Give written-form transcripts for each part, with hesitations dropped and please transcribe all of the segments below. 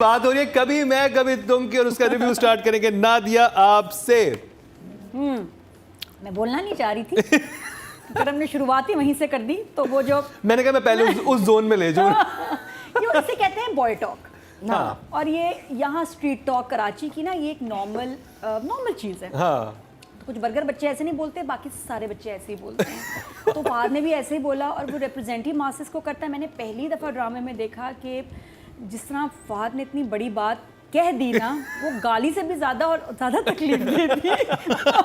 बात हो रही है कभी मैं कभी तुम की, और उसका रिव्यू स्टार्ट करेंगे नादिया आपसे। मैं बोलना नहीं चाह रही थी पर हमने शुरुआत ही वहीं से कर दी, तो वो जो मैंने कहा मैं पहले उस जोन में ले जाऊं। ये इसे कहते हैं बॉय टॉक। हाँ। और ये यहाँ स्ट्रीट टॉक कराची की ना, ये एक नॉर्मल चीज़ है। हाँ। तो कुछ बर्गर बच्चे ऐसे नहीं बोलते, बाकी सारे बच्चे ऐसे ही बोलते हैं। तो फहद ने भी ऐसे ही बोला और वो रिप्रेजेंट ही मासेस को करता है। मैंने पहली दफ़ा ड्रामे में देखा कि जिस तरह फहद ने इतनी बड़ी बात कह दी ना, वो गाली से भी ज़्यादा और ज़्यादा तकलीफ देती है।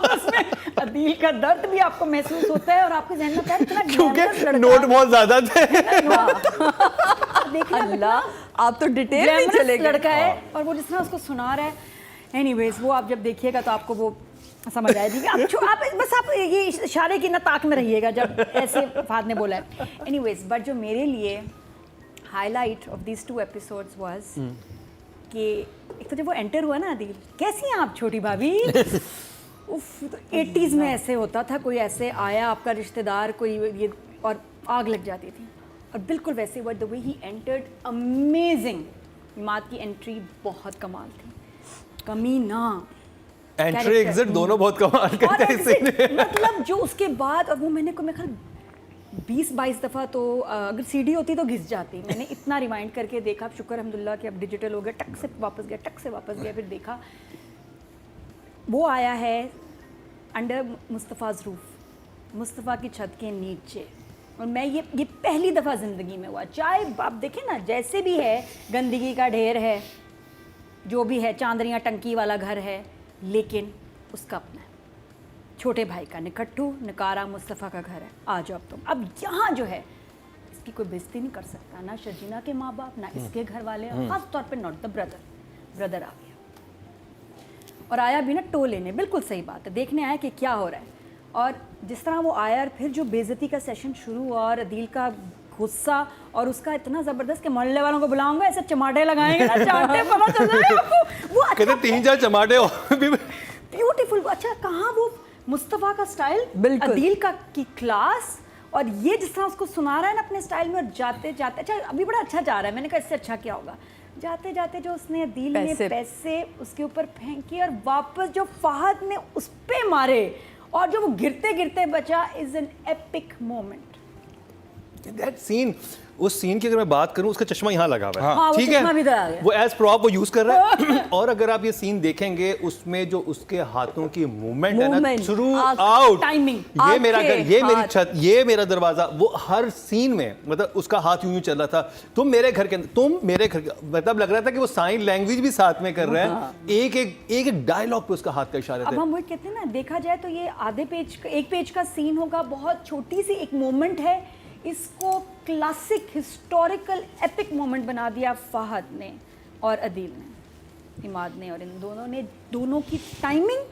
उसमें अदील का दर्द भी आपको महसूस होता है और आपके जहन में इतना क्योंकि नोट बहुत ज़्यादा थे। देखना अल्लाह, आप तो डिटेल में चले गए। लड़का है और वो जिस तरह उसको सुना रहा है। एनीवेज, वो आप जब देखिएगा तो आपको वो समझ आएगी। आप ये इशारे की ना ताक में रहिएगा जब ऐसे फहद ने बोला है। एनीवेज, बट जो मेरे लिए highlight of these 2 episodes was कि एक तो जब वो एंटर हुआ ना, अदील कैसी हैं आप छोटी भाभी। उफ, तो 80s में ऐसे होता था, कोई ऐसे आया आपका रिश्तेदार कोई ये, और आग लग जाती थी। और बिल्कुल वैसे हुआ, the way he entered, amazing. Imad की एंट्री बहुत कमाल थी, कमी ना। एंट्री एग्जिट दोनों बहुत कमाल करते हैं इससे। मतलब जो उसके बाद, और वो मैंने को मैं 20-22 दफ़ा तो अगर सीडी होती तो घिस जाती। मैंने इतना रिवाइंड करके देखा, शुक्र अल्हम्दुलिल्लाह कि अब डिजिटल हो गया, टक से वापस गया, टक से वापस गया। फिर देखा वो आया है अंडर मुस्तफ़ाज़ रूफ, मुस्तफ़ा की छत के नीचे। और मैं ये पहली दफ़ा ज़िंदगी में हुआ। चाहे आप देखें ना, जैसे भी है, गंदगी का ढेर है, जो भी है, चांदनिया टंकी वाला घर है, लेकिन उसका अपना है। छोटे भाई का निकट्टू नकारा मुस्तफ़ा का घर है। आ जाओ तुम। अब यहाँ जो है, इसकी कोई बेइज्जती नहीं कर सकता, ना शर्जीना के माँ बाप, ना इसके घर वाले, खास तौर पे नॉट द ब्रदर आ गया। और आया भी ना टो लेने, बिल्कुल सही बात है, देखने आया कि क्या हो रहा है। और जिस तरह वो आया, और फिर जो बेइज्जती का सेशन शुरू हुआ, और अदील का गुस्सा, और उसका इतना ज़बरदस्त कि मोहल्ले वालों को बुलाऊंगा, ऐसे चमाटे लगाएंगे ना, चाटे पता चल जाएगा वो। अच्छा, 3-4 चमाटे ब्यूटीफुल। अच्छा, कहाँ वो मुस्तफ़ा का स्टाइल, अदील का की क्लास, और ये जिस तरह उसको सुना रहा है ना अपने स्टाइल में। और जाते जाते, अच्छा अभी बड़ा अच्छा जा रहा है, मैंने कहा इससे अच्छा क्या होगा। जाते जाते जो उसने अदील ने पैसे उसके ऊपर फेंके, और वापस जो फहद ने उस पे मारे, और जो वो गिरते गिरते बचा, is an epic moment. That scene, उस सीन की अगर मैं बात करूं, उसका चश्मा यहाँ लगा हुआ है। हाँ, ठीक है, वो एज प्रॉप वो यूज कर रहा है। और अगर आप ये सीन देखेंगे, उसमें जो उसके हाथों की मूवमेंट है ना, थ्रू आउट, टाइमिंग, ये मेरा घर, ये मेरी छत, ये मेरा दरवाजा, वो हर सीन में मतलब उसका हाथ यूं चल रहा था। तुम मेरे घर के, तुम मेरे घर, मतलब लग रहा था कि वो साइन लैंग्वेज भी साथ में कर रहा है। एक डायलॉग पे उसका हाथ का इशारा था। अब हम वो कहते हैं ना, देखा जाए तो ये आधे पेज, 1 पेज का सीन होगा, बहुत छोटी सी एक मोमेंट है, इसको क्लासिक हिस्टोरिकल एपिक मोमेंट बना दिया फहद ने और अदील ने, इमाद ने। और इन दोनों ने, दोनों की टाइमिंग,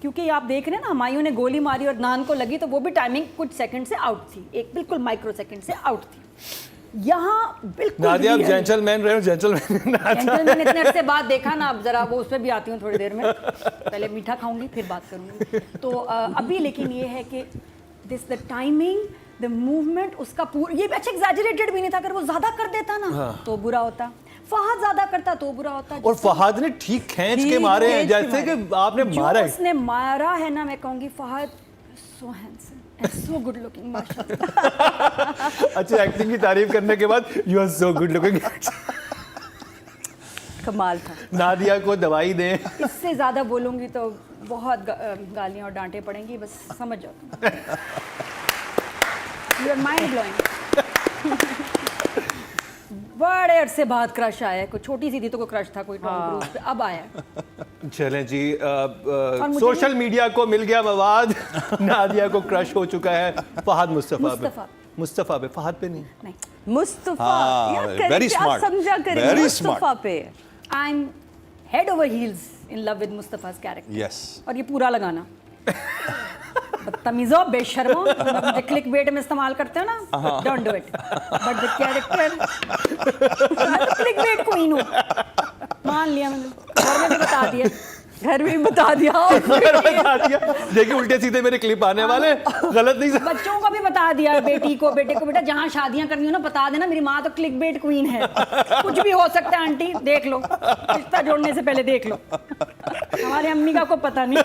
क्योंकि आप देख रहे हैं ना, हमायूं ने गोली मारी और नान को लगी, तो वो भी टाइमिंग कुछ सेकंड से आउट थी, एक बिल्कुल माइक्रो सेकंड से आउट थी। यहाँ बिल्कुल नादिया, आप जेंटलमैन रहे हो, जेंटलमैन इतने अरसे बाद देखा ना, अब जरा वो उस पर भी आती हूँ थोड़ी देर में, पहले मीठा खाऊंगी फिर बात करूंगी। तो अभी लेकिन ये है कि this the timing, the movement, उसका पूरा, ये अच्छा एग्जैजरेटेड भी नहीं था। अगर वो ज्यादा कर देता ना, तो बुरा होता। फहद ज्यादा करता तो बुरा होता। और फहद ने ठीक खींच के मारे हैं, जैसे कि आपने मारा है। उसने मारा है ना, मैं कहूंगी Fahad so handsome and so good looking, माशाल्लाह। अच्छा, एक्टिंग की तारीफ करने के बाद you are so good looking, कमाल था। नादिया को दवाई दें। इससे ज्यादा बोलूंगी तो बहुत गालियां और डांटे पड़ेंगी, बस समझ जाओ। You are mind blowing। बड़े अरसे बाद क्रश आया है, कोई छोटी सी थी तो कोई क्रश था, कोई टॉम क्रूज पे, अब आया। चलें जी, सोशल मीडिया को मिल गया मवाद। नादिया को क्रश हो चुका है फहद मुस्तफ़ा पे, फहद पे नहीं, मुस्तफ़ा। वेरी स्मार्ट, समझा करें, मुस्तफ़ा पे। I am head over heels in love with Mustafa's character. Yes. और ये पूरा लगाना बदतमीज़ो, बेशर्मो, मुझे क्लिक बेट में इस्तेमाल करते हो ना, don't do it. But the character, मैं तो क्लिक बेट क्वीन हूँ, मान लिया मैंने, घर में भी बता दिया। घर में ही बता दिया बता दिया, देखिए उल्टे सीधे मेरे क्लिप आने वाले, गलत नहीं। बच्चों को भी बता दिया, बेटे को बेटा जहाँ शादियां करनी हो ना बता देना, मेरी माँ तो क्लिक बेट क्वीन है, कुछ भी हो सकता है आंटी, देख लो, रिश्ता जोड़ने से पहले देख लो। हमारी अम्मी का को पता नहीं,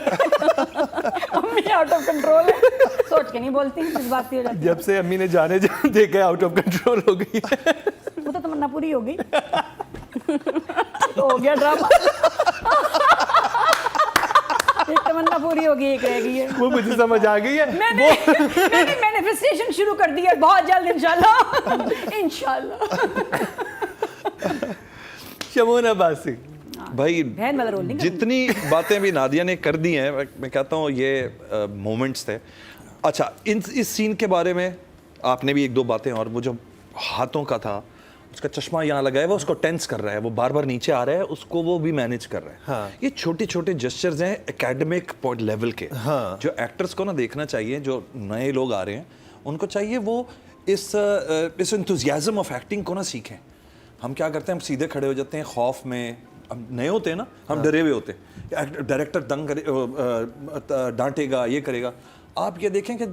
अम्मी आउट ऑफ कंट्रोल है, सोच के नहीं बोलती, इस बात की हो जाती है। जब से अम्मी ने जाने देखे आउट ऑफ कंट्रोल हो गई है। वो तो तमन्ना पूरी हो गई, तो हो गया ड्रामा। एक तमन्ना पूरी हो गई, एक रह गई है। वो मुझे समझ आ गई है। मैंने मैनिफेस्टेशन शुरू कर दी है, बहुत जल्द इंशाल्लाह इंशाल्लाह। शमून अब्बासी भाई बहन वाला रोल नहीं करना। जितनी बातें भी नादिया ने कर दी हैं, मैं कहता हूँ ये मोमेंट्स थे। अच्छा, इस सीन के बारे में आपने भी एक दो बातें, और वो जो हाथों का था, उसका चश्मा यहाँ लगा है, वो उसको टेंस कर रहा है, वो बार बार नीचे आ रहा है, उसको वो भी मैनेज कर रहा है। हाँ। ये छोटे छोटे जेस्चर्स हैं एकेडमिक पॉइंट लेवल के, हाँ। जो एक्टर्स को ना देखना चाहिए, जो नए लोग आ रहे हैं उनको चाहिए वो इस एंथुसियाज्म ऑफ एक्टिंग को ना सीखें। हम क्या करते हैं, हम सीधे खड़े हो जाते हैं खौफ में, हम नए होते हैं ना, हम डरे हुए होते हैं, डायरेक्टर दंग करे, डांटेगा, ये करेगा। आप ये देखें कि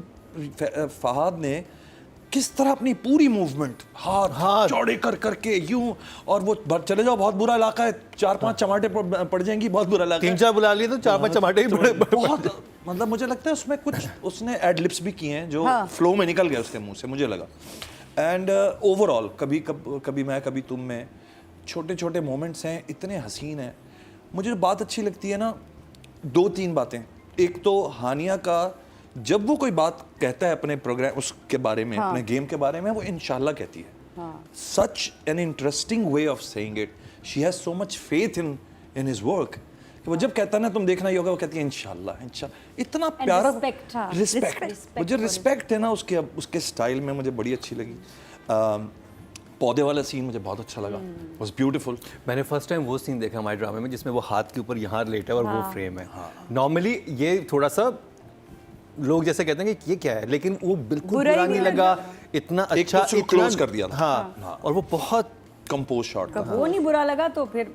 फहाद ने किस तरह अपनी पूरी मूवमेंट हाथ चौड़े कर करके यूं, और वो चले जाओ बहुत बुरा इलाका है, 4-5 चमाटे पड़ जाएंगी, बहुत बुरा इलाका है, 3-4 बुला लिए तो 4-5 चमाटे ही बहुत, मतलब मुझे लगता है उसमें कुछ उसने एड लिप्स भी किए हैं जो फ्लो में निकल गए उसके मुंह से, मुझे लगा। एंड ओवरऑल कभी मैं कभी तुम में छोटे छोटे मोमेंट्स हैं, इतने हसीन हैं। मुझे जो बात अच्छी लगती है ना, 2-3 बातें। एक तो हानिया का, जब वो कोई बात कहता है अपने प्रोग्राम उसके बारे में, अपने गेम के बारे में, वो इंशाल्लाह कहती है। Such an interesting way of saying it. She has so much faith in his work कि वो जब कहता है ना तुम देखना ही होगा, वो कहती है इंशाल्लाह इंशाल्लाह। इतना प्यारा रिस्पेक्ट, मुझे रिस्पेक्ट है ना उसके स्टाइल में, मुझे बड़ी अच्छी लगी। पौधे वाला सीन मुझे बहुत अच्छा लगा, वाज ब्यूटीफुल। मैंने फर्स्ट टाइम वो सीन देखा हमारे ड्रामे में जिसमें वो हाथ के ऊपर यहाँ लेटा है और वो फ्रेम है। नॉर्मली ये थोड़ा सा लोग जैसे कहते हैं कि ये क्या है, लेकिन वो बिल्कुल बुरा नहीं लगा, इतना अच्छा, इतना क्लोज कर दिया था। हाँ, और वो बहुत कंपोज शॉट था। वो नहीं बुरा लगा तो फिर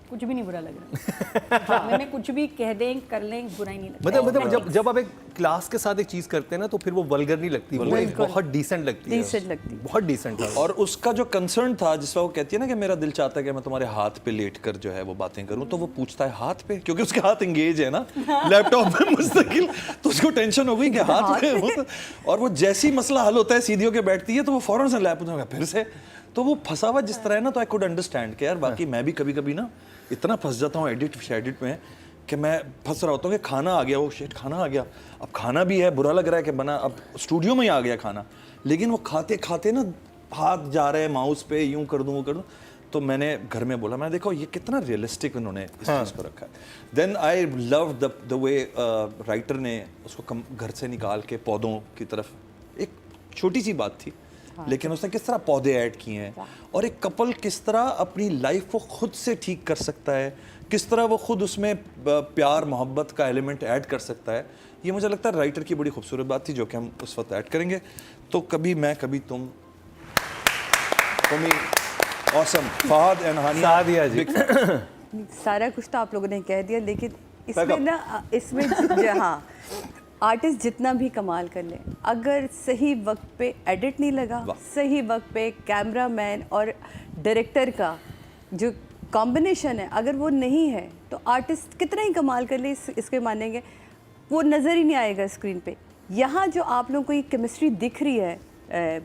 कुछ भी नहीं बुरा लग रहा। ड्रामे में कुछ भी कह दें कर लें, बुरा ही नहीं लगता। मतलब जब आप एक क्लास के साथ एक चीज करते हैं ना, तो फिर वो वल्गर नहीं लगती, वो एक बहुत डिसेंट लगती है, Decent लगती है। बहुत डिसेंट था। और उसका जो कंसर्न था, जिसमें वो कहती है ना कि मेरा दिल चाहता है कि मैं तुम्हारे हाथ पे लेट कर जो है वो बातें करूं, तो वो पूछता है हाथ पे, क्योंकि उसके हाथ एंगेज है ना लैपटॉप में मुस्तकिल, तो उसको टेंशन हो गई कि हाथ पे। और वो जैसी मसला हल होता है, सीधी होकर बैठती है, तो वो फौरन से लैप होगा फिर से, तो वो फंसा हुआ जिस तरह है ना, तो आई कुड अंडरस्टैंड कि यार बाकी मैं भी कभी कभी ना इतना फंस जाता हूँ एडिट में कि मैं फंस रहा होता हूँ कि खाना आ गया, वो शिट खाना आ गया, अब खाना भी है, बुरा लग रहा है कि बना, अब स्टूडियो में ही आ गया खाना, लेकिन वो खाते खाते ना हाथ जा रहे हैं माउस पे, यूं कर दूं वो कर दूं। तो मैंने घर में बोला, मैं देखो ये कितना रियलिस्टिक उन्होंने इस चीज़ को रखा है। Then I love the way writer ने उसको घर से निकाल के पौधों की तरफ, एक छोटी सी बात थी लेकिन उसने किस तरह पौधे ऐड किए हैं, और एक कपल किस तरह अपनी लाइफ को खुद से ठीक कर सकता है, किस तरह वो खुद उसमें प्यार मोहब्बत का एलिमेंट ऐड कर सकता है। ये मुझे लगता है राइटर की बड़ी खूबसूरत बात थी, जो कि हम उस वक्त ऐड करेंगे। तो कभी मैं कभी तुम, ऑसम, फहद एंड हानिया जी। सारा कुछ तो आप लोगों ने कह दिया, लेकिन इसमें ना, इसमें हाँ, आर्टिस्ट जितना भी कमाल कर ले, अगर सही वक्त पे एडिट नहीं लगा, सही वक्त पे कैमरामैन और डायरेक्टर का जो कॉम्बिनेशन है, अगर वो नहीं है, तो आर्टिस्ट कितना ही कमाल कर ले, इसके मानेंगे वो नज़र ही नहीं आएगा स्क्रीन पे। यहाँ जो आप लोगों को ये केमिस्ट्री दिख रही है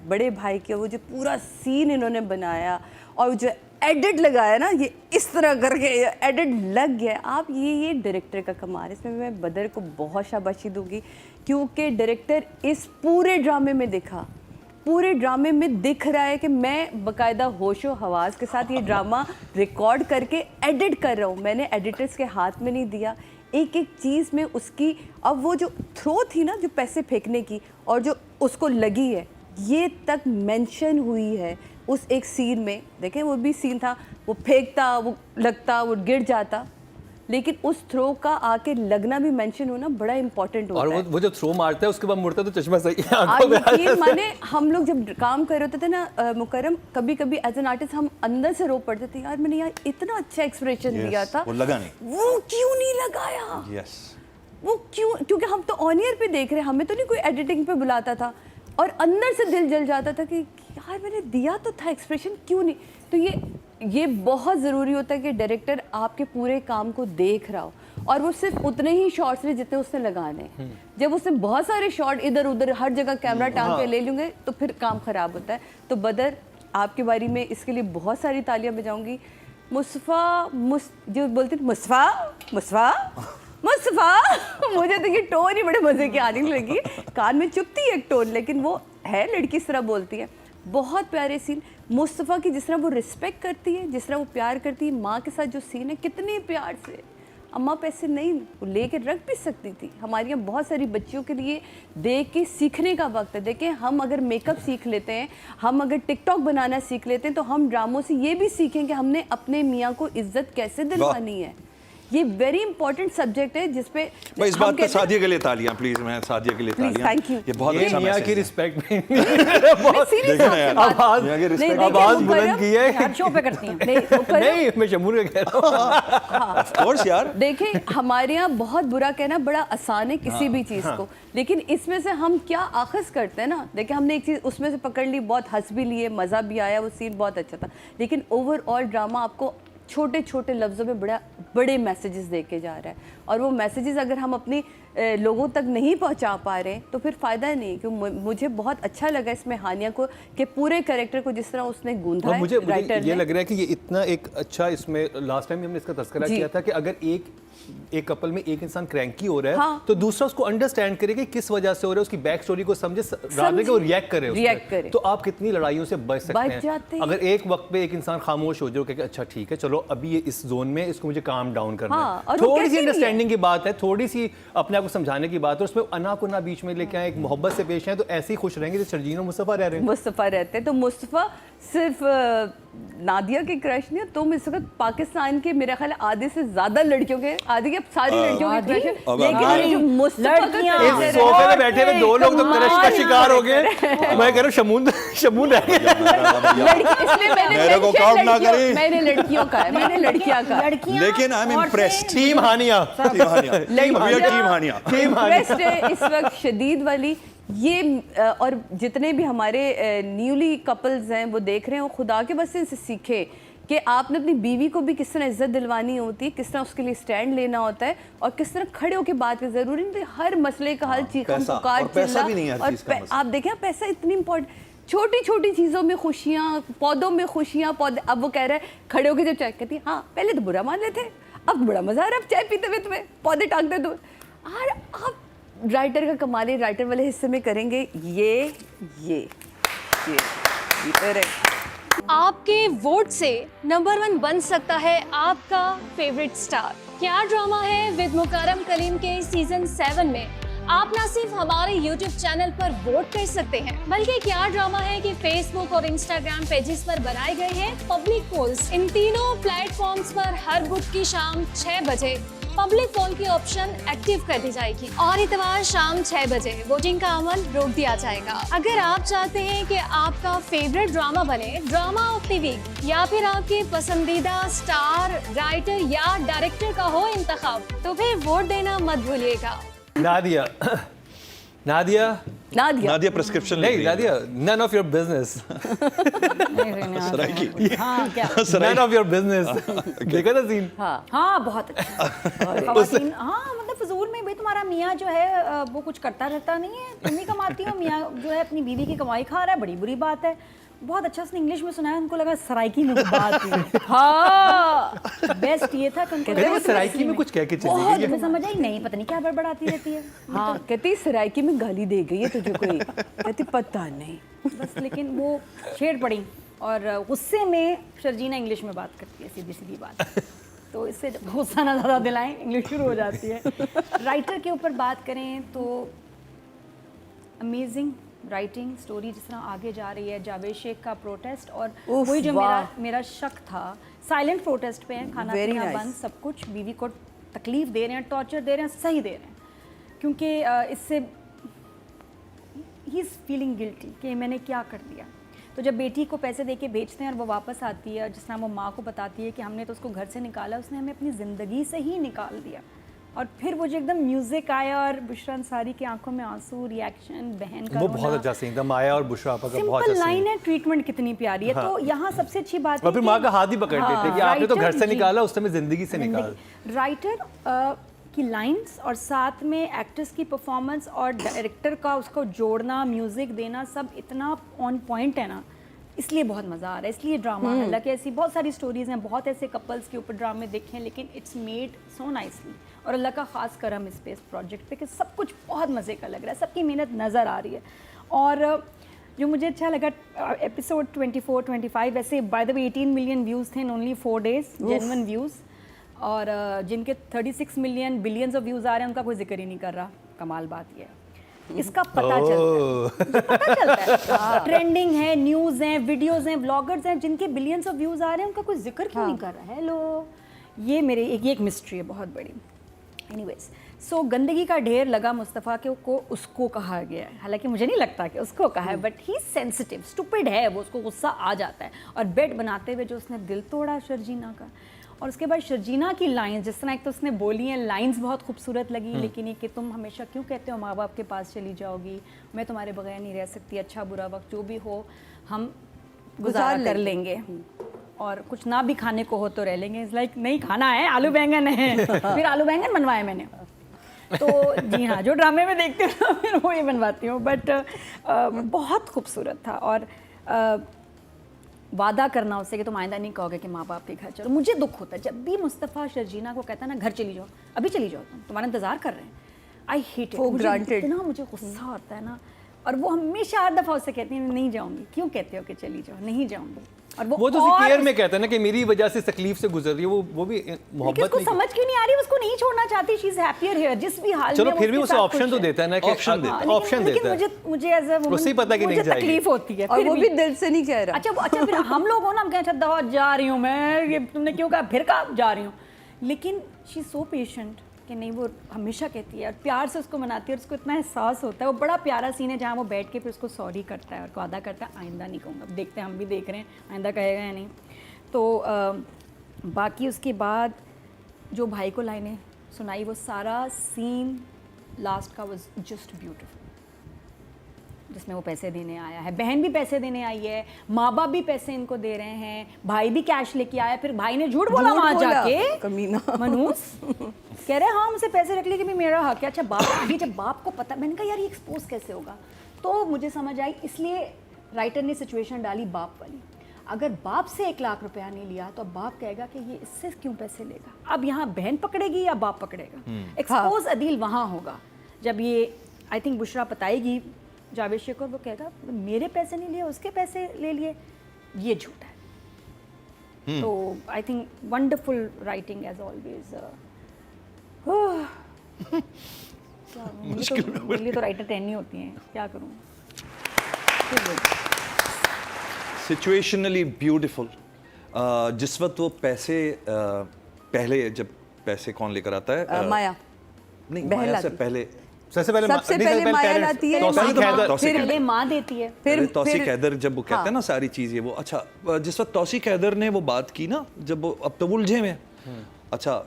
बड़े भाई के, वो जो पूरा सीन इन्होंने बनाया और जो एडिट लगाया ना, ये इस तरह करके एडिट लग गया। आप ये डायरेक्टर का कमाल, इसमें मैं बदर को बहुत शाबाशी दूंगी, क्योंकि डायरेक्टर इस पूरे ड्रामे में दिख रहा है कि मैं बाकायदा होशो हवास के साथ ये ड्रामा रिकॉर्ड करके एडिट कर रहा हूँ। मैंने एडिटर्स के हाथ में नहीं दिया, एक एक चीज़ में उसकी, अब वो जो थ्रो थी ना, जो पैसे फेंकने की और जो उसको लगी है, ये तक मेंशन हुई है उस एक सीन में। देखें वो भी सीन था, वो फेंकता, वो लगता, वो गिर जाता, लेकिन उस थ्रो का आके लगना भी मेंशन होना बड़ा इंपॉर्टेंट होता और है। वो जो थ्रो मारता है उसके बाद मुड़ता है तो चश्मा सही आज आंखों में आ यकीन जाता है। माने हम लोग जब काम कर रहे होते थे ना मुकरम, कभी कभी एज एन आर्टिस्ट हम अंदर से रो पड़ते थे, यार मैंने यार इतना अच्छा एक्सप्रेशन दिया था, वो लगा नहीं। वो क्यों नहीं लगाया, यस वो क्यों, क्योंकि हम तो ऑन ईयर पे देख रहे हैं, हमें तो नहीं कोई एडिटिंग पे बुलाता था, और अंदर से दिल जल जाता था कि यार मैंने दिया तो था एक्सप्रेशन, क्यों नहीं। तो ये बहुत ज़रूरी होता है कि डायरेक्टर आपके पूरे काम को देख रहा हो, और वो सिर्फ उतने ही शॉट्स ले जितने उसने लगाने हैं। जब उसने बहुत सारे शॉट इधर उधर हर जगह कैमरा टांग के ले लूँगे तो फिर काम ख़राब होता है। तो बदर, आपके बारी में इसके लिए बहुत सारी तालियां बजाऊंगी। जो बोलते थे मुस्तफ़ा मुझे तो ये टोन ही बड़े मज़े की आने लगी, कान में चुभती है एक टोन, लेकिन वो है लड़की इस तरह बोलती है। बहुत प्यारे सीन मुस्तफ़ा की, जिस तरह वो रिस्पेक्ट करती है, जिस तरह वो प्यार करती है, माँ के साथ जो सीन है कितने प्यार से, अम्मा पैसे नहीं वो लेके रख भी सकती थी। हमारे यहाँ बहुत सारी बच्चियों के लिए देख के सीखने का वक्त है। देखें, हम अगर मेकअप सीख लेते हैं, हम अगर टिकटॉक बनाना सीख लेते हैं, तो हम ड्रामों से ये भी सीखें कि हमने अपने मियाँ को इज्जत कैसे दिलवानी है। ये वेरी इंपॉर्टेंट सब्जेक्ट है जिसपे भाई इस बात पे सादिया के लिए तालियां प्लीज, मैं सादिया के लिए तालियां। Thank you. ये बहुत ये अच्छा मियाँ मैसेज की है। रिस्पेक्ट में सीरियस आवाज मियाँ की नहीं, रिस्पेक्ट देखिए, आवाज मुकर्रम- बुलंद की है। यार शो पे करती हैं। नहीं, मैं शमूर का कह रहा हूँ। ऑफ कोर्स यार। देखें, हमारे यहाँ बहुत बुरा कहना बड़ा आसान है किसी भी चीज़ को, लेकिन इसमें से हम क्या आखिज करते हैं ना। देखिए, हमने एक चीज़ उसमें से पकड़ ली, बहुत हंस भी लिए, मज़ा भी आया, वो सीन बहुत अच्छा था, लेकिन ओवरऑल ड्रामा आपको छोटे छोटे लफ्ज़ों में बड़े मैसेजेस दे के जा रहा है, और वो मैसेजेस अगर हम अपनी लोगों तक नहीं पहुंचा पा रहे तो फिर फ़ायदा नहीं। क्योंकि मुझे बहुत अच्छा लगा इसमें हानिया को कि पूरे कैरेक्टर को जिस तरह उसने गूंधा है मुझे राइटर ये ने। लग रहा है कि ये इतना एक अच्छा, इसमें लास्ट टाइम हमने इसका तस्करा जी। किया था कि अगर एक कपल में एक इंसान क्रैंकी हो रहा है, हाँ। तो दूसरा उसको अंडरस्टैंड करे कि किस वजह से हो रहा है, उसकी बैक स्टोरी को समझे, रात में वो रिएक्ट करे उस React पे। करे। तो आप कितनी लड़ाइयों से बच सकते बच जाते हैं हैं। अगर एक वक्त पे एक इंसान खामोश हो जाए, कि अच्छा ठीक है, चलो अभी ये इस जोन में, इसको मुझे काम डाउन करना हाँ, है। और वो थोड़ी सी कहती भी है। अंडरस्टैंडिंग की बात है, थोड़ी सी अपने आप को समझाने की बात है, उसमें अना कुना बीच में लेके आए, एक मोहब्बत से पेश आए, तो ऐसे ही खुश रहेंगे जैसे शर्जीन और मुस्तफ़ा रह रहे हैं। मुस्तफ़ा रहते हैं। तो मुस्तफ़ा सिर्फ नादिया के क्रश नहीं है, तुम इस वक्त पाकिस्तान के मेरा ख्याल आधे से ज्यादा लड़कियों के, आधे के सारी लड़कियों के क्रश है, लेकिन ये जो मुस्तफ़ा का लड़कियां- character इस है- सोफे पे बैठे हुए दो लोग तो क्रश का शिकार हो गए। मैं कह रहा हूँ शमून रह गया। इसलिए मैंने मेरे को mention count ना लड़कियों- करें। मैंने लड़कियों का है, मैंने लड़कियां का है। लड़कियां लेकिन आई एम औरतें- इम्प्रेस्ड। टीम हानिया। टीम हानिया। टीम हानिया। इंटरेस्ट है इस वक्त शदीद वाली ये, और जितने भी हमारे न्यूली कपल्स हैं वो देख रहे हैं, वो खुदा के बस इनसे सीखे कि आपने अपनी बीवी को भी किस तरह इज्जत दिलवानी होती है, किस तरह उसके लिए स्टैंड लेना होता है, और किस तरह खड़े होकर बात कर। जरूरी नहीं हर मसले का हल चीखम पैसा, पुकार और पैसा चिल्ला, भी नहीं है हर और चीज़ का मसला। आप देखें पैसा इतनी इंपॉर्टेंट, छोटी छोटी चीज़ों में खुशियाँ, पौधों में खुशियाँ, पौधे। अब वो कह रहा है खड़े होकर जब चाय कहती है, हाँ पहले तो बुरा मान लेते, अब बड़ा मजा आ रहा है, अब चाय पीते हुए तुम्हें पौधे टांगते तुम्हें। और आप राइटर का कमाल है, राइटर वाले हिस्से में करेंगे ये तो रहे। आपके वोट से नंबर 1 बन सकता है आपका फेवरेट स्टार। क्या ड्रामा है विद मुकर्रम कलीम के सीजन 7 में आप ना सिर्फ हमारे YouTube चैनल पर वोट कर सकते हैं, बल्कि क्या ड्रामा है कि Facebook और Instagram पेजेस पर बनाए गए हैं पब्लिक पोल्स। इन तीनों प्लेटफॉर्म्स पर हर बुध की शाम 6 बजे पब्लिक पोल की ऑप्शन एक्टिव कर दी जाएगी और इतवार शाम 6 बजे वोटिंग का अमल रोक दिया जाएगा। अगर आप चाहते हैं कि आपका फेवरेट ड्रामा बने ड्रामा ऑफ द वीक, या फिर आपके पसंदीदा स्टार, राइटर या डायरेक्टर का हो इंतखाब, तो फिर वोट देना मत भूलिएगा। नादिया नादिया प्रिस्क्रिप्शन नहीं, Nadia, none of your business. हाँ क्या None of your business. देखा था सीन? हाँ बहुत अच्छा खवातीन, हाँ मतलब फजूल में भाई तुम्हारा मियाँ जो है वो कुछ करता रहता नहीं है, तुम ही कमाती हो, मियाँ जो है अपनी बीवी की कमाई खा रहा है, बड़ी बुरी बात है। बहुत अच्छा उसने इंग्लिश में सुनाया, उनको लगा सराइकी में बात हुई। हाँ बेस्ट ये था कि उनको कहते हैं वो लगा सराइकी में कुछ कह के चली बहुत गई है। तुम्हें समझ आई नहीं, पता नहीं क्या बड़बड़ाती रहती है। हाँ कहती सराइकी में गाली दे गई है तुझे कोई, कहती पता नहीं बस लेकिन वो छेड़ पड़ी और गुस्से में शर्जीना इंग्लिश में बात करती है, सीधी सीधी बात। तो इससे जब गुस्सा ना ज़्यादा दिलाएं, इंग्लिश शुरू हो जाती है। राइटर के ऊपर बात करें तो अमेजिंग राइटिंग, स्टोरी जिस तरह आगे जा रही है, जावेद शेख का प्रोटेस्ट, और उफ, वही जो वाह। मेरा शक था, साइलेंट प्रोटेस्ट पे है, खाना Very पीना nice. बंद, सब कुछ, बीवी को तकलीफ दे रहे हैं, टॉर्चर दे रहे हैं, सही दे रहे हैं, क्योंकि इससे ही इज़ फीलिंग गिल्टी कि मैंने क्या कर दिया। तो जब बेटी को पैसे दे के बेचते हैं और वो वापस आती है, जिस तरह वो माँ को बताती है कि हमने तो उसको घर से निकाला, उसने हमें अपनी ज़िंदगी से ही निकाल दिया। और फिर वो जो एकदम म्यूज़िक आया और बुशरा अंसारी की आंखों में आंसू, रिएक्शन, बहन का वो रोना, बहुत अच्छा सीन था, माया और बुशरा आपा का बहुत सिंपल अच्छा लाइन सीन। है, ट्रीटमेंट कितनी प्यारी है। तो यहाँ सबसे अच्छी बात और फिर माँ का हाथ ही पकड़ लेते कि आपने तो घर से राइटर, निकाला, उस समय जिंदगी से निकाल। राइटर की लाइंस और साथ में एक्टर्स की परफॉर्मेंस और डायरेक्टर का उसको जोड़ना, म्यूज़िक देना, सब इतना ऑन पॉइंट है ना, इसलिए बहुत मज़ा आ रहा है। इसलिए ड्रामा, हालांकि ऐसी बहुत सारी स्टोरीज़ हैं, बहुत ऐसे कपल्स के ऊपर ड्रामे देखे हैं, लेकिन इट्स मेड सो नाइसली। और अल्लाह का ख़ास करम इस पे, इस प्रोजेक्ट पे, कि सब कुछ बहुत मज़े का लग रहा है, सबकी मेहनत नज़र आ रही है। और जो मुझे अच्छा लगा, एपिसोड 24, 25 वैसे by the way 18 million views थे in only 4 days, genuine views. और जिनके 36 मिलियन बिलियंस ऑफ व्यूज़ आ रहे हैं, उनका कोई जिक्र ही नहीं कर रहा। कमाल बात ये है, इसका पता चलता है। ट्रेंडिंग है, न्यूज़ हैं, वीडियोस हैं, ब्लॉगर्स हैं जिनके बिलियंस ऑफ व्यूज़ आ रहे हैं, उनका कोई जिक्र क्यों नहीं कर रहा है। हेलो, ये मेरे एक मिस्ट्री है बहुत बड़ी। एनीवेज, सो गंदगी का ढेर लगा मुस्तफ़ा के को, उसको कहा गया है, हालांकि मुझे नहीं लगता कि उसको कहा है, बट ही सेंसिटिव, स्टूपिड है वो, उसको गुस्सा आ जाता है। और बेड बनाते हुए जो उसने दिल तोड़ा शर्जीना का, और उसके बाद शर्जीना की लाइंस, जिस तरह एक तो उसने बोली हैं, लाइंस बहुत खूबसूरत लगी, लेकिन ये कि तुम हमेशा क्यों कहते हो माँ बाप के पास चली जाओगी, मैं तुम्हारे बगैर नहीं रह सकती, अच्छा बुरा वक्त जो भी हो हम गुजार कर लेंगे, और कुछ ना भी खाने को हो तो रह लेंगे। इट्स लाइक नहीं खाना है, आलू बैंगन है। फिर आलू बैंगन बनवाए मैंने। तो जी हाँ, जो ड्रामे में देखते हो फिर वो ही बनवाती हूँ। बट बहुत खूबसूरत था। और वादा करना उससे कि तुम आइंदा नहीं कहोगे कि माँ बाप के घर चलो। मुझे दुख होता है जब भी मुस्तफ़ा शर्जीना को कहता है ना, घर चली जाओ, अभी चली जाओ, तुम्हारा इंतज़ार कर रहे हैं। आई हेट इट, इतना मुझे गुस्सा आता है ना। और वो हमेशा 8 दफ़ा उससे कहती है नहीं जाऊँगी। क्यों कहते हो कि चली जाओ, नहीं जाऊँगी। और वो तो केयर में कहता है ना कि मेरी वजह से तकलीफ से गुजर रही है, वो भी मोहब्बत उसको समझ क्यों नहीं आ रही, उसको नहीं छोड़ना चाहती, शी इज हैप्पियर हियर जिस भी हाल में। चलो फिर भी उसे ऑप्शन तो देता है ना, कि ऑप्शन देता है। मुझे एज अ वुमन उसे पता कि नहीं जाएगी, तकलीफ होती है, और वो भी दिल से नहीं कह रहा। अच्छा फिर हम लोग हो ना, हम कहते हैं अच्छा जा रही हूँ मैं, ये तुमने क्यों कहा, फिर कहा जा रही हूँ। लेकिन शी सो पेशेंट कि नहीं, वो हमेशा कहती है और प्यार से उसको मनाती है, और उसको इतना एहसास होता है। वो बड़ा प्यारा सीन है जहाँ वो बैठ के फिर उसको सॉरी करता है और वादा करता है आइंदा नहीं कहूँगा। देखते हैं, हम भी देख रहे हैं आइंदा कहेगा या नहीं। तो बाकी उसके बाद जो भाई को लाइनें सुनाई, वो सारा सीन लास्ट का वाज जस्ट ब्यूटीफुल, जिसमें वो पैसे देने आया है, बहन भी पैसे देने आई है, माँ बाप भी पैसे इनको दे रहे हैं, भाई भी कैश लेके आया, फिर भाई ने झूठ बोला वहाँ जाके, कमीना मनूस कह रहे हाँ मुझसे पैसे रख लिए कि भी मेरा हक है। अच्छा बाप, ये जब बाप को पता, मैंने कहा यार ये एक्सपोज कैसे होगा, तो मुझे समझ आई, इसलिए राइटर ने सिचुएशन डाली बाप वाली। अगर बाप से 1 लाख रुपया नहीं लिया तो बाप कहेगा कि ये इससे क्यों पैसे लेगा। अब यहाँ बहन पकड़ेगी या बाप पकड़ेगा, एक्सपोज अदील वहाँ होगा जब ये आई थिंक बुशरा बताएगी जावेद शेखर, वो कहेगा मेरे पैसे नहीं लिए, उसके पैसे ले लिए, ये झूठ है। तो I think wonderful writing as always. मुश्किल तो राइटर 10 ही होती हैं, क्या करूँ। Situationally beautiful. जिस वक्त वो पैसे पहले, जब पैसे कौन लेकर आता है, माया नहीं, माया से पहले, सबसे पहले माया लाती है, फिर माँ देती है, फिर तौसीक हैदर जब वो कहते हैं ना सारी चीज़ें, वो अच्छा जिस वक्त तौसीक हैदर ने वो बात की ना, जब वो अब तो उलझे में, अच्छा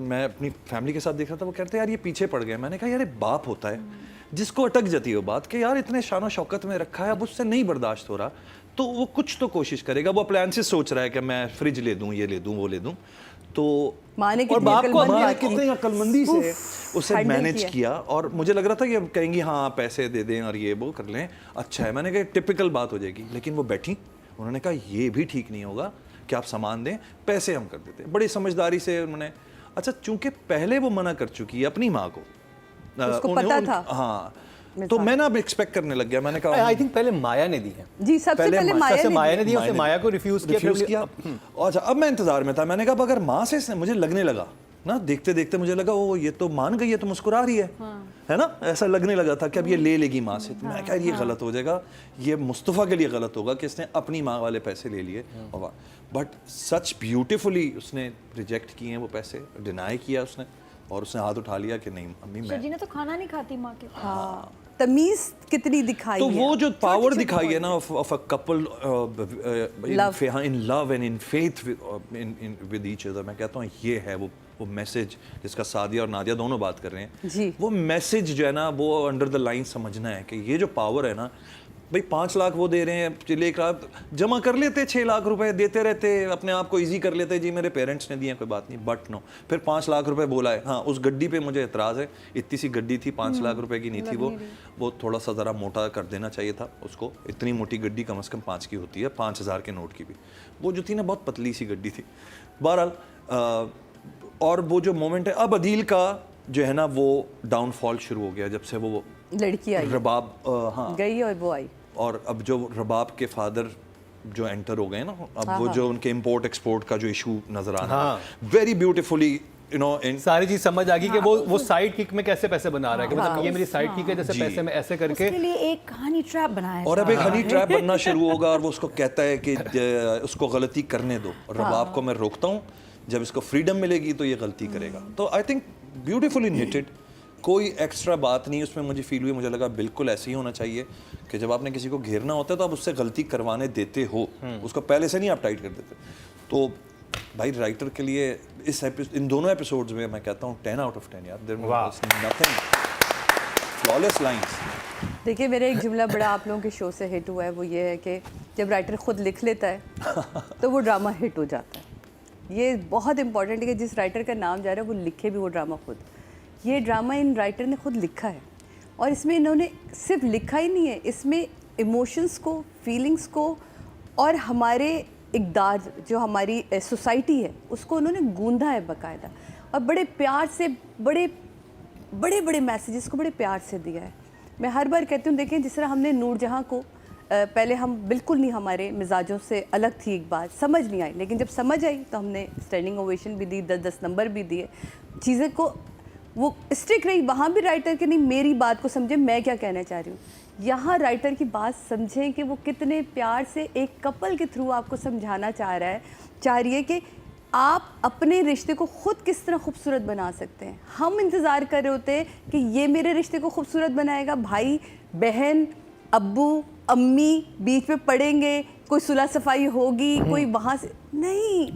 मैं अपनी फैमिली के साथ देख रहा था, वो कहते हैं यार ये पीछे पड़ गए। मैंने कहा यार बाप होता है जिसको अटक जाती है वो बात कि यार इतने शान शौकत में रखा है, अब उससे नहीं बर्दाश्त हो रहा, तो वो कुछ तो कोशिश करेगा। वो अप्लायंसेस सोच रहा है कि मैं फ्रिज ले दूं, ये ले दूं, वो ले दूं। तो और बाप को कितनी अक्लमंदी से उसे मैनेज किया। और मुझे लग रहा था कि अब कहेंगी हाँ पैसे दे दें और ये वो कर लें, अच्छा है। मैंने कहा टिपिकल बात हो जाएगी, लेकिन वो बैठी, उन्होंने कहा ये भी ठीक नहीं होगा कि आप सामान दें, पैसे हम कर देते हैं। बड़ी समझदारी से उन्होंने, अच्छा चूंकि पहले वो मना कर चुकी है अपनी माँ को, उसको पता था, हाँ, तो मैं ना अब एक्सपेक्ट करने लग गया। मैंने कहा आई थिंक पहले माया ने दी है जी, सबसे पहले माया ने दी, उसने माया को रिफ्यूज किया। अच्छा अब मैं इंतजार में था। मैंने कहा अगर माँ से मुझे लगने लगा ना देखते देखते मुझे लगा वो ये तो मान गई है, तो मुस्कुरा रही है ना, ऐसा लगने लगा था कि अब ये ले लेगी माँ से। तो मैं कहा ये गलत हो जाएगा, ये मुस्तफ़ा के लिए गलत होगा कि इसने अपनी माँ वाले पैसे ले लिए। बट सच ब्यूटीफुली उसने रिजेक्ट किए हैं वो पैसे, डिनाई किया उसने, और उसने हाथ उठा लिया कि नहीं अम्मी मैं। शर्जीना तो खाना नहीं खाती माँ के। हाँ, तमीज कितनी दिखाई तो है। वो जो पावर दिखाई है ना of a couple in love and in faith with each other, मैं कहता हूँ ये है वो मैसेज जिसका सादिया और नादिया दोनों बात कर रहे हैं जी। वो मैसेज जो है ना वो अंडर द लाइन समझना है कि ये जो पावर है ना, भाई 5 लाख वो दे रहे हैं, चलिए एक रात जमा कर लेते, 6 लाख रुपए देते रहते, अपने आप को इजी कर लेते, जी मेरे पेरेंट्स ने दिए कोई बात नहीं। बट नो, फिर 5 लाख रुपए बोला है। हाँ, उस गड्डी पे मुझे एतराज़ है, इतनी सी गड्डी थी, 5 लाख रुपए की नहीं थी वो थोड़ा सा ज़रा मोटा कर देना चाहिए था उसको। इतनी मोटी गड्डी कम से कम 5 की होती है, 5000 के नोट की भी। वो जो थी ना बहुत पतली सी गड्डी थी। बहरहाल और वो जो मोमेंट है, अब अदील का जो है ना वो डाउनफॉल शुरू हो गया जब से वो लड़की आई, रबाब हाँ गई और वो आई। और अब जो रबाब के फादर जो एंटर हो गए ना, अब वो जो उनके इंपोर्ट एक्सपोर्ट का जो इशू नजर आ रहा है, वेरी ब्यूटीफुली यू नो सारी चीज समझ आ गई कि वो साइड किक में कैसे पैसे बना रहा है, कि मतलब ये मेरी साइड किक है, जैसे पैसे में ऐसे करके उसके लिए एक हनी ट्रैप बनाया है। और अब एक हनी ट्रैप बनना शुरू होगा और वो उसको कहता है कि उसको गलती करने दो, रबाब को मैं रोकता हूँ, जब इसको फ्रीडम मिलेगी तो ये गलती करेगा। तो आई थिंक ब्यूटीफुली निटेड, कोई एक्स्ट्रा बात नहीं उसमें मुझे फील हुई। मुझे लगा बिल्कुल ऐसे ही होना चाहिए कि जब आपने किसी को घेरना होता है तो आप उससे गलती करवाने देते हो, उसको पहले से नहीं आप टाइट कर देते। तो भाई राइटर के लिए इन दोनों एपिसोड्स में मैं कहता हूँ 10 out of 10 यार, there was nothing, flawless lines. देखिए मेरा एक जुमला बड़ा आप लोगों के शो से हिट हुआ है, वो ये है कि जब राइटर खुद लिख लेता है तो वो ड्रामा हिट हो जाता है। ये बहुत इंपॉर्टेंट है कि जिस राइटर का नाम जा रहा है वो लिखे भी वो ड्रामा खुद। ये ड्रामा इन राइटर ने खुद लिखा है, और इसमें इन्होंने सिर्फ लिखा ही नहीं है, इसमें इमोशंस को, फीलिंग्स को और हमारे इक़दार जो हमारी सोसाइटी है उसको उन्होंने गूंधा है बाकायदा, और बड़े प्यार से बड़े बड़े बड़े मैसेजेस को बड़े प्यार से दिया है। मैं हर बार कहती हूँ, देखें जिस तरह हमने नूरजहाँ को पहले हम बिल्कुल नहीं, हमारे मिजाजों से अलग थी, एक बात समझ नहीं आई, लेकिन जब समझ आई तो हमने स्टैंडिंग ओवेशन भी दी, 10-10 नंबर भी दिए, चीज़ें को वो स्टिक रही। वहाँ भी राइटर के नहीं, मेरी बात को समझे, मैं क्या कहना चाह रही हूँ। यहाँ राइटर की बात समझें कि वो कितने प्यार से एक कपल के थ्रू आपको समझाना चाह रही है कि आप अपने रिश्ते को खुद किस तरह खूबसूरत बना सकते हैं। हम इंतज़ार कर रहे होते हैं कि ये मेरे रिश्ते को खूबसूरत बनाएगा, भाई बहन अब्बू अम्मी बीच में पड़ेंगे, कोई सुलह सफाई होगी, कोई वहाँ से नहीं।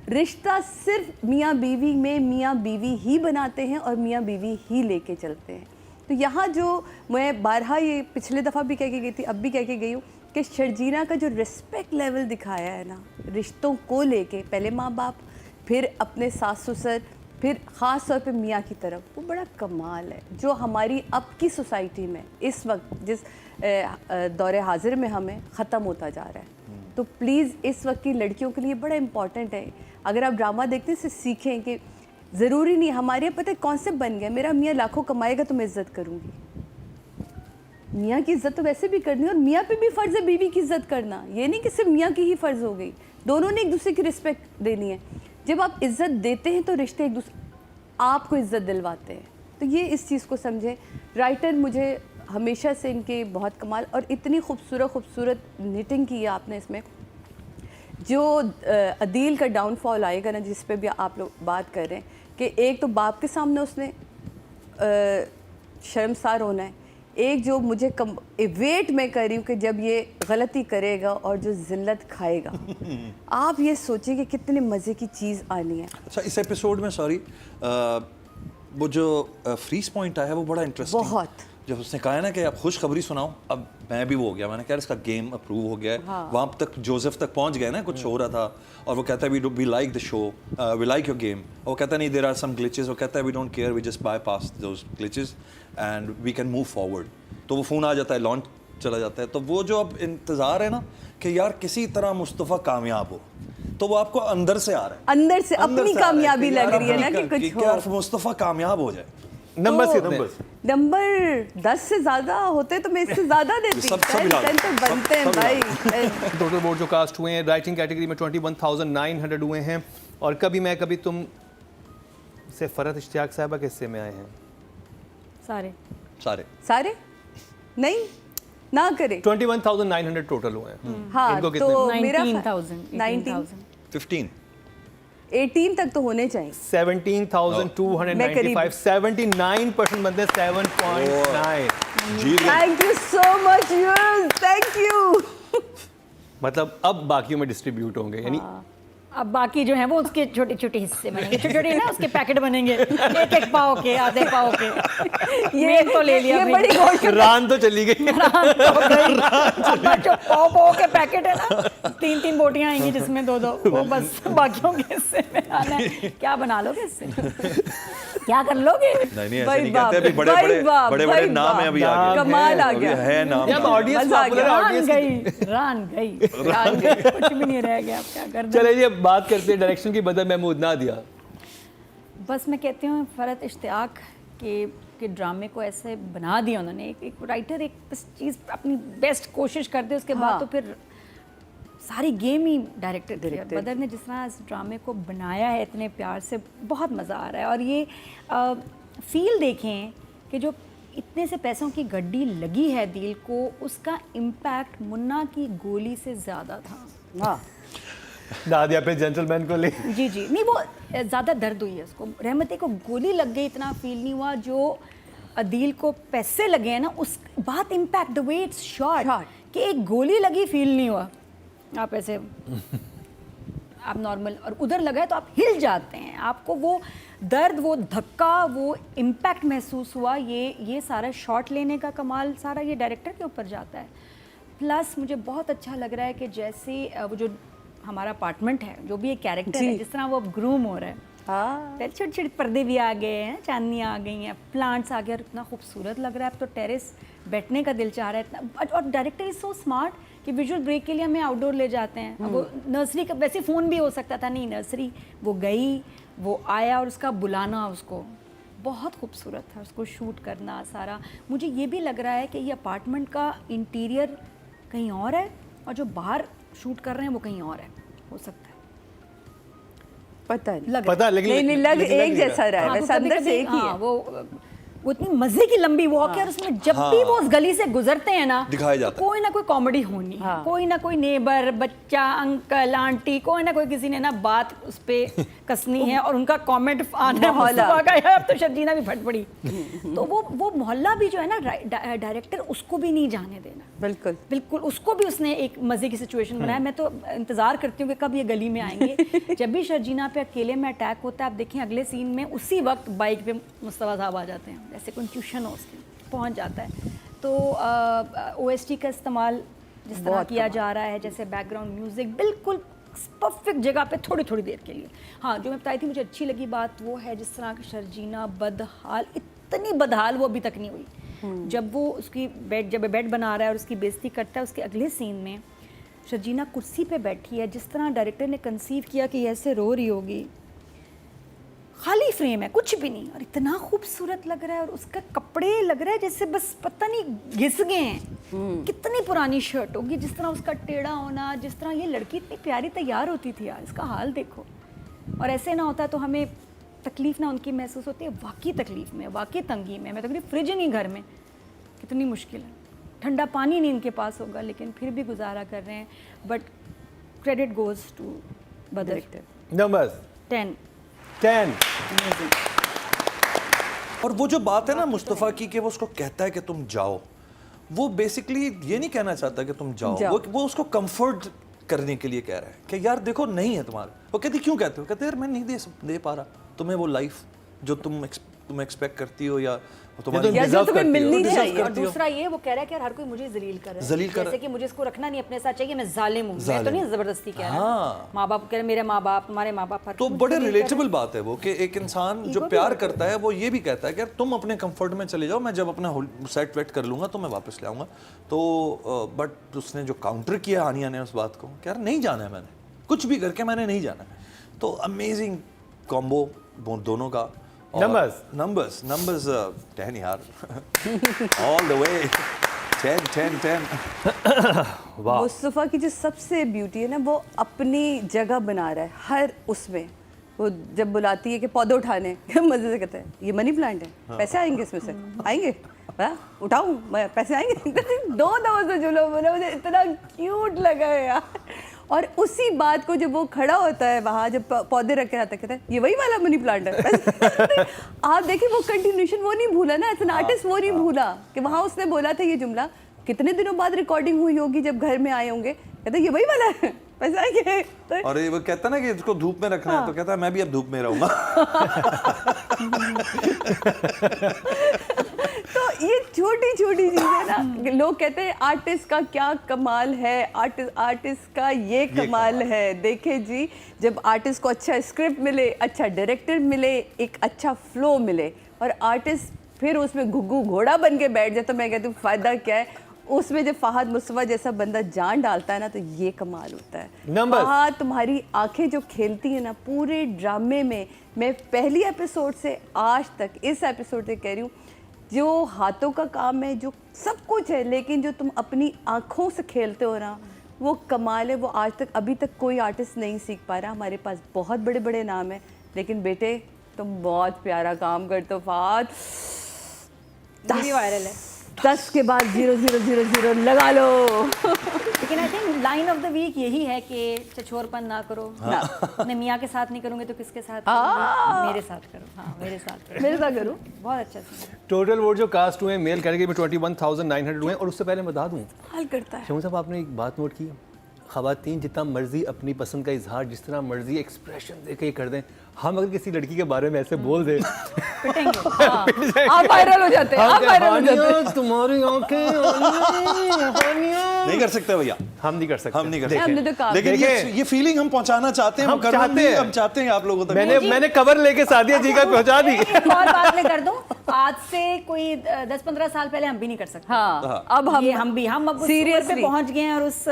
रिश्ता सिर्फ मियाँ बीवी में मियाँ बीवी ही बनाते हैं और मियाँ बीवी ही लेके चलते हैं। तो यहाँ जो मैं बारहा, ये पिछले दफ़ा भी कह के गई थी, अब भी कह के गई हूँ कि शर्जीना का जो रिस्पेक्ट लेवल दिखाया है ना रिश्तों को लेके, पहले माँ बाप, फिर अपने सास ससुर, फिर ख़ास तौर पे मियाँ की तरफ, वो बड़ा कमाल है जो हमारी अब की सोसाइटी में इस वक्त जिस दौरे हाजिर में हमें ख़त्म होता जा रहा है। तो प्लीज़ इस वक्त की लड़कियों के लिए बड़ा इम्पॉर्टेंट है, अगर आप ड्रामा देखते हैं इससे सीखें कि ज़रूरी नहीं, हमारे यहाँ पता है कॉन्सेप्ट बन गया, मेरा मियाँ लाखों कमाएगा तो मैं इज़्ज़त करूँगी। मियाँ की इज़्ज़त तो वैसे भी करनी है, और मियाँ पे भी फ़र्ज़ है बीवी की इज़्ज़त करना, ये नहीं कि सिर्फ मियाँ की ही फ़र्ज़ हो गई, दोनों ने एक दूसरे की रिस्पेक्ट देनी है। जब आप इज़्ज़त देते हैं तो रिश्ते एक दूसरे आपको इज़्ज़त दिलवाते हैं। तो ये इस चीज़ को समझें। राइटर मुझे हमेशा से इनके बहुत कमाल, और इतनी खूबसूरत निटिंग की है आपने इसमें। जो अदील का डाउनफॉल आएगा ना, जिस पे भी आप लोग बात कर रहे हैं कि एक तो बाप के सामने उसने शर्मसार होना है, एक जो मुझे वेट मैं कर रही हूँ कि जब ये गलती करेगा और जो जिल्लत खाएगा आप ये सोचिए कि कितने मज़े की चीज़ आनी है। अच्छा, इस एपिसोड में सॉरी वो जो फ्रीज पॉइंट आया है वो बड़ा इंटरेस्टिंग, बहुत। जब उसने कहा है ना कि आप खुशखबरी सुनाओ, अब मैं भी वो हो गया, मैंने कहा इसका गेम अप्रूव हो गया है। हाँ। वहाँ तक जोसेफ तक पहुँच गए ना, कुछ हो रहा था, और वो कहता है we like the show, we like your game. वो कहता नहीं देयर आर सम ग्लिचेस, वो कहता है we don't care, we just bypass those glitches and we can move forward. तो वो फ़ोन आ जाता है, लॉन्च चला जाता है। तो वो जो अब इंतज़ार है ना कि यार किसी तरह मुस्तफ़ा कामयाब हो, तो वो आपको अंदर से आ रहा है, अंदर से अपनी आ रहा है कामयाबी कि लग यार रही है ना अपनी कि कुछ यार हो। मुस्तफ़ा कामयाब हो जाए। नंबर से नंबर 10 से ज़्यादा होते तो मैं इससे ज़्यादा देती। सब 10 तो बनते हैं भाई। टोटल वोट जो कास्ट हुए हैं राइटिंग कैटेगरी में 21,900 हुए हैं, और कभी मैं कभी तुम से फरहत इश्तियाक साहबा के हिस्से में आए हैं? सारे सारे नहीं ना करे। 21,900 टोटल हुए हैं। हाँ इनको तो कितने? मेरा 19,000 15 18 तक तो होने चाहिए। 17,295 79% बनते हैं 7.9। जीत गए। Thank you so much use, thank you. मतलब अब बाकियों में डिस्ट्रीब्यूट होंगे, यानी अब बाकी जो है वो उसके छोटे छोटे हिस्से बनेंगे, छोटे छोटे ना उसके पैकेट बनेंगे, एक एक पाव के, आधे पाव के। ये तो ले लिया ये भाई। बड़ी गौर रान तो चली गई। अब जो पाव पाव के पैकेट है ना, 3-3 बोटियां आएंगी जिसमें 2-2, वो बस बाकियों के हिस्से में आना है। क्या बना लोगे इससे? क्या कर लोगे? नहीं ऐसे भाई नहीं बाप, कहते, अभी बड़े भाई बड़े बाप, बड़े भाई बड़े नाम है अभी बाप। आगे। कमाल आ अभी गया। है नाम। अब ऑडियंस मजा आ पॉपुलर है, गया। रान ऑडियंस गई, रान गई, कुछ भी नहीं रह गया। अब क्या कर दे? चले जी अब बात करते हैं डायरेक्शन की। बदल महमूद ना दिया। बस मैं कहती हूँ फरहत इश्तियाक के ड्रामे को ऐसे बना दिया उन्होंने। एक राइटर एक बस चीज़ अपनी बेस्ट कोशिश कर दे, उसके बाद हाँ। तो फिर सारी गेम ही डायरेक्टर थी। और बदर ने जिस तरह इस ड्रामे को बनाया है इतने प्यार से, बहुत मज़ा आ रहा है। और ये फील देखें कि जो इतने से पैसों की गड्डी लगी है दिल को, उसका इम्पैक्ट मुन्ना की गोली से ज़्यादा था। हाँ नादिया पे जेंटलमैन को ले। जी जी, नहीं वो ज़्यादा दर्द हुई है उसको। रहमती को गोली लग गई, इतना फील नहीं हुआ। जो अदील को पैसे लगे हैं ना, उस बात impact the way it's shot कि एक गोली लगी फील नहीं हुआ। आप ऐसे आप नॉर्मल, और उधर लगा है तो आप हिल जाते हैं। आपको वो दर्द, वो धक्का, वो इम्पैक्ट महसूस हुआ। ये सारा शॉट लेने का कमाल सारा ये डायरेक्टर के ऊपर जाता है। प्लस मुझे बहुत अच्छा लग रहा है कि जैसे वो जो हमारा अपार्टमेंट है, जो भी एक कैरेक्टर है, जिस तरह वो अब ग्रूम हो रहा है। हाँ छोटे छोटे पर्दे भी आ गए हैं, चांदनियाँ आ गई हैं, प्लांट्स आ गए, और इतना खूबसूरत लग रहा है। अब तो टेरेस बैठने का दिल चाह रहा है इतना। और डायरेक्टर इज सो स्मार्ट कि विजुअल ब्रेक के लिए हमें आउटडोर ले जाते हैं। अब वो नर्सरी का वैसे फ़ोन भी हो सकता था, नहीं नर्सरी वो गई, वो आया, और उसका बुलाना उसको बहुत खूबसूरत था। उसको शूट करना सारा, मुझे ये भी लग रहा है कि ये अपार्टमेंट का इंटीरियर कहीं और है और जो बाहर शूट कर रहे हैं वो कहीं और है। हो सकता है, पता नहीं, लग पता रहा है। नहीं लग लेकिन एक जैसा रहा है, हाँ, वैसे तो अंदर से कभी-कभी, एक ही हाँ, है। वो इतनी मजे की लंबी वॉक है, और उसमें जब भी वो उस गली से गुजरते हैं ना, दिखाया जाता है। कोई ना कोई कॉमेडी होनी है। कोई ना कोई नेबर, बच्चा, अंकल, आंटी, कोई ना कोई किसी ने ना बात उस पे कसनी है और उनका कमेंट आना मुस्तफा का है, अब तो शर्जीना भी फट पड़ी। तो वो मोहल्ला भी जो है ना, डायरेक्टर उसको भी नहीं जाने देना। बिल्कुल बिल्कुल, उसको भी उसने एक मज़े की सिचुएशन बनाया। मैं तो इंतज़ार करती हूँ कि कब ये गली में आएंगे। जब भी शर्जीना पे अकेले में अटैक होता है, आप देखें अगले सीन में उसी वक्त बाइक पे मुस्तफा साहब आ जाते हैं, जैसे कोई ट्यूशन हो उसकी पहुँच जाता है। तो OST का इस्तेमाल जिस तरह किया जा रहा है, जैसे बैकग्राउंड म्यूज़िक बिल्कुल परफेक्ट जगह पे थोड़ी थोड़ी देर के लिए। हाँ, जो मैं बताई थी मुझे अच्छी लगी बात वो है जिस तरह की शर्जीना बदहाल, इतनी बदहाल वो अभी तक नहीं हुई। जब वो उसकी बेड बना रहा है और उसकी बेइज्जती करता है, उसके अगले सीन में शर्जीना कुर्सी पे बैठी है, जिस तरह डायरेक्टर ने कंसीव किया कि ऐसे रो रही होगी, खाली फ्रेम है, कुछ भी नहीं, और इतना खूबसूरत लग रहा है। और उसका कपड़े लग रहा है जैसे बस पता नहीं घिस गए हैं। कितनी पुरानी शर्ट होगी, जिस तरह उसका टेढ़ा होना, जिस तरह ये लड़की इतनी प्यारी तैयार होती थी यार, इसका हाल देखो। और ऐसे ना होता तो हमें तकलीफ ना उनकी महसूस होती है, वाकई तकलीफ में, वाकई तंगी में। मैं तो कहती फ्रिज नहीं घर में, कितनी मुश्किल है, ठंडा पानी नहीं इनके पास होगा, लेकिन फिर भी गुजारा कर रहे हैं। बट क्रेडिट गोज टू बदर। नंबर्स 10 और वो जो बात है ना मुस्तफ़ा की कि वो उसको कहता है कि तुम जाओ, वो बेसिकली ये नहीं कहना चाहता कि तुम जाओ। वो उसको कंफर्ट करने के लिए कह रहा है कि यार देखो नहीं है तुम्हारा। वो कहती क्यों कहते हो? कहते यार मैं नहीं दे पा रहा तुम्हें वो लाइफ जो तुम एक्सपेक्ट करती हो या तुम्हारी या जो तुम्हें मिलनी चाहिए। और दूसरा ये वो कह रहा है कि यार हर कोई मुझे जलील कर रहा है, जैसे कि मुझे इसको रखना नहीं अपने साथ चाहिए, मैं जालिम हूँ। मैं तो नहीं जबरदस्ती कह रहा। हाँ। माँ बाप कह रहे मेरे माँ बाप, तुम्हारे माँ बाप, तो बड़े रिलेटेबल बात है वो कि एक इंसान जो प्यार करता है वो ये भी कहता है कि यार तुम अपने कंफर्ट में चले जाओ, मैं जब अपना सेट वेट कर लूंगा तो मैं वापस ले आऊंगा। तो बट उसने जो काउंटर किया आनिया ने उस बात को कि यार नहीं जाना है, मैंने कुछ भी करके मैंने नहीं जाना है। तो अमेजिंग कॉम्बो दोनों का। नंबर्स 10 यार ऑल द वे 10 मुस्तफ़ा की जो सबसे ब्यूटी है ना, वो अपनी जगह बना रहा है हर उसमें। वो जब बुलाती है कि पौधे उठाने मजे से कहते हैं ये मनी प्लांट है, पैसे आएंगे इसमें से, आएंगे उठाऊं मैं, पैसे आएंगे। 2 दफा से जुलो बोला, मुझे इतना क्यूट लगा है यार। और उसी बात को जब वो खड़ा होता है वहाँ, जब पौधे रख के आता है, कहता है ये वही वाला मनी प्लांट है। आप देखिए वो कंटिन्यूशन वो नहीं भूला ना, एज एन आर्टिस्ट वो नहीं भूला कि वहाँ उसने बोला था ये जुमला, कितने दिनों बाद रिकॉर्डिंग हुई होगी जब घर में आए होंगे, कहते ये वही वाला है, पैसे आएंगे। तो और ये वो कहता ना कि इसको धूप में रखना है, तो कहता है मैं भी अब धूप में रहूंगा। तो ये छोटी छोटी चीजें ना, लोग कहते हैं आर्टिस्ट का क्या कमाल है, आर्टिस्ट का ये कमाल है। देखे जी, जब आर्टिस्ट को अच्छा स्क्रिप्ट मिले, अच्छा डायरेक्टर मिले, एक अच्छा फ्लो मिले, और आर्टिस्ट फिर उसमें घुग्गू घोड़ा बन के बैठ जाए, तो मैं कहती हूँ फायदा क्या है। उसमें जब फहद मुस्तफा जैसा बंदा जान डालता है ना, तो ये कमाल होता है। फहद, तुम्हारी आंखें जो खेलती है ना पूरे ड्रामे में, मैं पहली एपिसोड से आज तक, इस एपिसोड से कह रही हूँ, जो हाथों का काम है, जो सब कुछ है, लेकिन जो तुम अपनी आंखों से खेलते हो ना, वो कमाल है। वो आज तक अभी तक कोई आर्टिस्ट नहीं सीख पा रहा। हमारे पास बहुत बड़े बड़े नाम हैं, लेकिन बेटे तुम बहुत प्यारा काम करते हो फहद। वायरल है 10 के बाद 0000 लगा लो। लेकिन I think line of the week यही है कि चछोरपन ना करो। अपने मियाँ के साथ नहीं करूँगे तो किसके साथ करूँगी? मेरे साथ करो। हाँ, मेरे साथ करो। मेरे साथ करूँ। बहुत अच्छा सीन। टोटल वोट जो कास्ट हुए मेल कैटेगरी में 21,900 हुए। और उससे पहले मैं बता दूँ, हाल करता है शमून साहब, आपने एक बात नोट की, ख़वातीन जितना मर्जी अपनी पसंद का इजहार जिस तरह मर्जी एक्सप्रेशन दे के कर दें, हम अगर किसी लड़की के बारे में ऐसे बोल दें, आप वायरल हो जाते हैं, आप वायरल हो जाते हैं। तुम्हारी आंखें नहीं कर सकते भैया, हम नहीं कर सकते, हम नहीं कर देखें। हमने तो कहा। लेकिन ये फीलिंग हम पहुंचाना चाहते हैं, हम चाहते हैं आप लोगों तक। मैंने कवर लेके सादिया जी का पहुंचा दी। एक और बात मैं कर दूं, आज से कोई 10-15 साल पहले हम भी नहीं कर सकते। हाँ, अब हम अब उस उम्र पे Seriously। पहुंच गए हैं और उस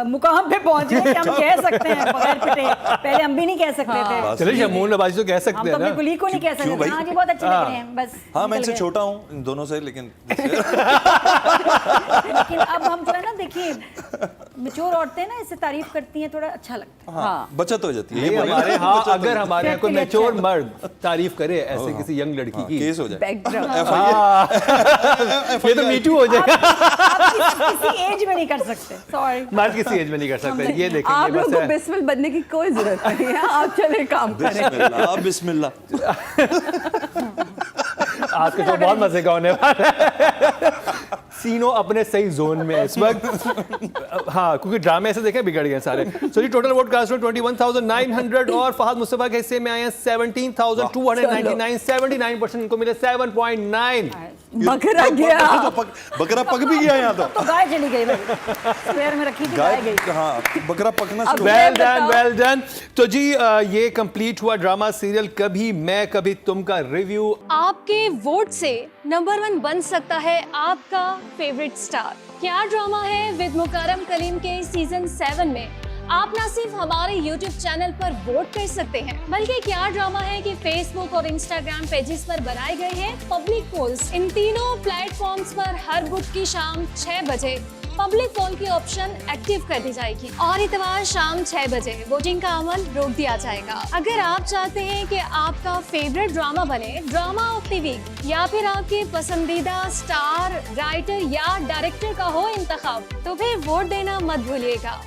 मुकाम पे पहुंच गए कि हम कह सकते हैं बगैर पिटे। पहले हम भी नहीं कह सकते थे। चलिए शमून नवाजी तो कह हम सकते तो हैं अपने ना। कुली को नहीं कह सकते। भाई? हाँ जी, बहुत अच्छे लग रहे हैं, बस हाँ, मैं निकल इनसे गए। छोटा हूँ इन दोनों से, लेकिन लेकिन अब हम जो है ना, देखिए मैच्योर औरतें ना इससे तारीफ करती हैं, थोड़ा अच्छा लगता है। हाँ, बचत हो जाती है। ये हमारे हाँ, अगर हमारे यहाँ कोई Exactly, मैच्योर अच्छा। मर्द तारीफ करे ऐसे किसी यंग लड़की की, केस हो जाए, बैकग्राउंड। ये तो मीटू हो जाएगा। आप किसी एज में नहीं कर सकते, सॉरी। मर्द किसी एज में नहीं कर सकते। ये आप देखेंगे लोगों बस को है। बिस्मिल बनने की कोई जरूरत नहीं है, आप चले काम करें। बिस्मिल्लाह, बिस्मिल्लाह। आज का तो बहुत मजे का होने वाला है। सीनो अपने सही जोन में है इस वक्त। हाँ, क्योंकि ड्रामे ऐसे देखे बिगड़ गए सारे। सो जी, टोटल वोट कास्ट में 21,900 और फहद मुस्तफा के हिस्से में आए हैं 17,299। 79% इनको मिले 7.9। बकरा गया। बकरा पक भी गया यहाँ तो गाय चली गई भाई, स्पेयर में रखी थी, गाय गई। तो। हाँ, बकरा पकना शुरू। Well done, well done. तो जी ये कंप्लीट हुआ ड्रामा सीरियल कभी मैं कभी तुम का रिव्यू। आपके वोट से नंबर 1 बन सकता है आपका फेवरेट स्टार। क्या ड्रामा है विद मुकरम कलीम के सीजन 7 में आप ना सिर्फ हमारे YouTube चैनल पर वोट कर सकते हैं, बल्कि क्या ड्रामा है कि Facebook और Instagram पेजेस पर बनाए गए हैं पब्लिक पोल्स। इन तीनों प्लेटफॉर्म्स पर हर बुध की शाम 6 बजे पब्लिक पोल की ऑप्शन एक्टिव कर दी जाएगी और इतवार शाम 6 बजे वोटिंग का अमल रोक दिया जाएगा। अगर आप चाहते हैं कि आपका फेवरेट ड्रामा बने ड्रामा ऑफ द वीक, या फिर आपके पसंदीदा स्टार, राइटर या डायरेक्टर का हो इंतखाब, तो फिर वोट देना मत भूलिएगा।